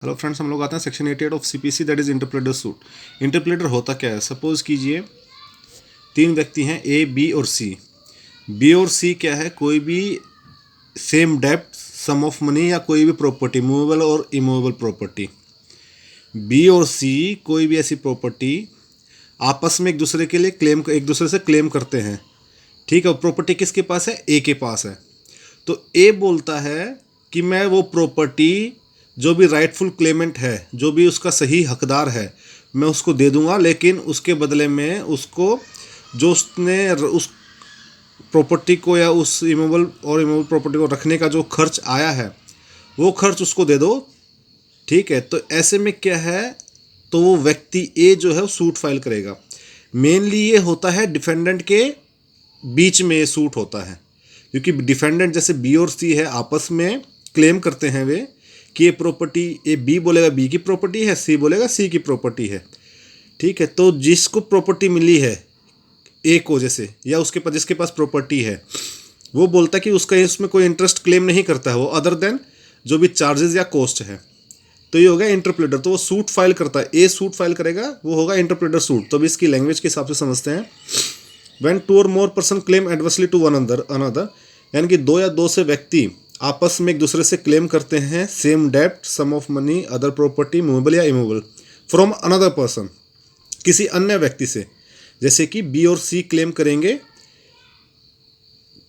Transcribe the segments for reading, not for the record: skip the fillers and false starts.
Hello friends, हम लोग आते हैं section 88 of CPC, that is interpreter suit. Interpreter होता क्या है? सपोज कीजिए तीन व्यक्ति हैं ए, बी और सी। बी और सी क्या है? कोई भी सेम डेप्ट, सम ऑफ मनी या कोई भी प्रॉपर्टी, मूवेबल और इमूवेबल प्रॉपर्टी। बी और सी कोई भी ऐसी प्रॉपर्टी आपस में एक दूसरे के लिए एक दूसरे से क्लेम करते हैं। ठीक है, प्रॉपर्टी किसके पास है? ए के पास है। तो ए बोलता है कि मैं वो प्रॉपर्टी, जो भी राइटफुल क्लेमेंट है, जो भी उसका सही हकदार है, मैं उसको दे दूंगा, लेकिन उसके बदले में उसको जो उसने उस प्रॉपर्टी को या उस इमूवेबल और इमूवेबल प्रॉपर्टी को रखने का जो खर्च आया है, वो खर्च उसको दे दो। ठीक है, तो ऐसे में क्या है, तो वो व्यक्ति ए जो है वो सूट फाइल करेगा। मेनली ये होता है डिफेंडेंट के बीच में ये सूट होता है, क्योंकि डिफेंडेंट जैसे बी और सी है, आपस में क्लेम करते हैं वे कि ये प्रॉपर्टी, ये बी बोलेगा बी की प्रॉपर्टी है, सी बोलेगा सी की प्रॉपर्टी है। ठीक है, तो जिसको प्रॉपर्टी मिली है ए को, जैसे या उसके पास जिसके पास प्रॉपर्टी है, वो बोलता है कि उसका इसमें कोई इंटरेस्ट क्लेम नहीं करता है वो, अदर देन जो भी चार्जेस या कॉस्ट है। तो ये हो गया इंटरप्रेटर। तो वो सूट फाइल करता है, ए सूट फाइल करेगा, वो होगा इंटरप्रेटर सूट। तो अभी इसकी लैंग्वेज के हिसाब से समझते हैं। व्हेन टू और more person claim adversely to one another, यानी कि दो या दो से व्यक्ति आपस में एक दूसरे से क्लेम करते हैं सेम डेप्ट, sum of money, other property, movable या इमूवेबल, फ्रॉम अनदर पर्सन, किसी अन्य व्यक्ति से। जैसे कि बी और सी क्लेम करेंगे,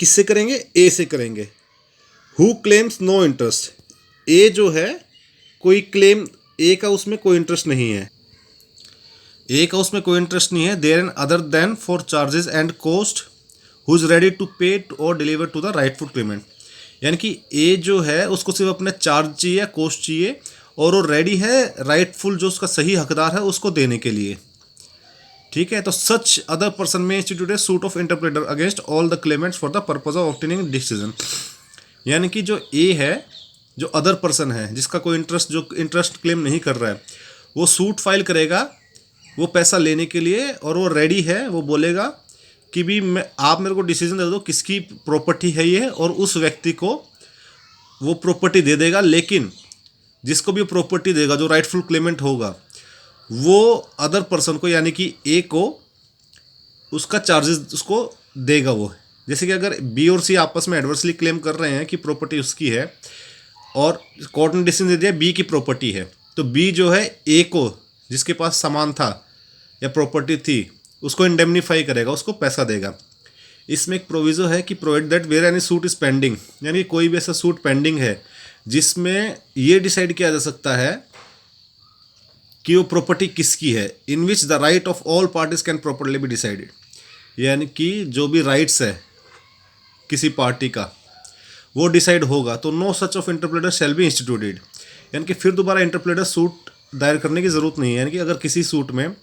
किससे करेंगे? ए से करेंगे। हु क्लेम्स नो इंटरेस्ट, ए जो है कोई क्लेम, ए का उसमें कोई इंटरेस्ट नहीं है, ए का उसमें कोई इंटरेस्ट नहीं है। There an other than for charges and cost, who is ready to pay or deliver to the rightful claimant, यानी कि ए जो है उसको सिर्फ अपने चार्ज चाहिए या कॉस्ट चाहिए, और वो रेडी है राइटफुल, जो उसका सही हकदार है, उसको देने के लिए। ठीक है, तो सच अदर पर्सन में institute A suit of interpreter against all the Clements for the purpose of obtaining decision, यानी कि जो ए है, जो अदर पर्सन है, जिसका कोई इंटरेस्ट क्लेम नहीं कर रहा है, वो सूट फाइल करेगा वो पैसा लेने के लिए, और वो रेडी है, वो बोलेगा कि भी आप मेरे को डिसीजन दे दो किसकी प्रॉपर्टी है ये, और उस व्यक्ति को वो प्रॉपर्टी दे देगा। लेकिन जिसको भी प्रॉपर्टी देगा, जो राइटफुल क्लेमेंट होगा, वो अदर पर्सन को, यानी कि ए को, उसका चार्जेस उसको देगा वो। जैसे कि अगर बी और सी आपस में एडवर्सली क्लेम कर रहे हैं कि प्रॉपर्टी उसकी है, और कोर्ट ने डिसीजन दे दिया बी की प्रॉपर्टी है, तो बी जो है ए को, जिसके पास सामान था या प्रॉपर्टी थी, उसको इंडेमनीफाई करेगा, उसको पैसा देगा। इसमें एक प्रोविजो है कि provide that where any suit is pending, यानी कोई भी ऐसा सूट पेंडिंग है जिसमें ये डिसाइड किया जा सकता है कि वो प्रॉपर्टी किसकी है, in which the right of all parties can properly be decided, यानी कि जो भी राइट्स है किसी पार्टी का वो डिसाइड होगा, तो no such of interpreter shall be instituted, यानी कि फिर दोबारा इंटरप्रेटर सूट दायर करने की ज़रूरत नहीं है। यानी कि अगर किसी सूट में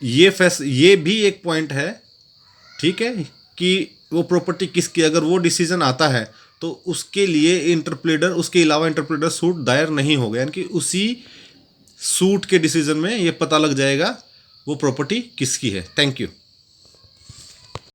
ये भी एक पॉइंट है, ठीक है, कि वो प्रॉपर्टी किसकी, अगर वो डिसीजन आता है तो उसके लिए इंटरप्रेटर, उसके अलावा इंटरप्रेटर सूट दायर नहीं होगा, यानी कि उसी सूट के डिसीजन में ये पता लग जाएगा वो प्रॉपर्टी किसकी है। Thank you.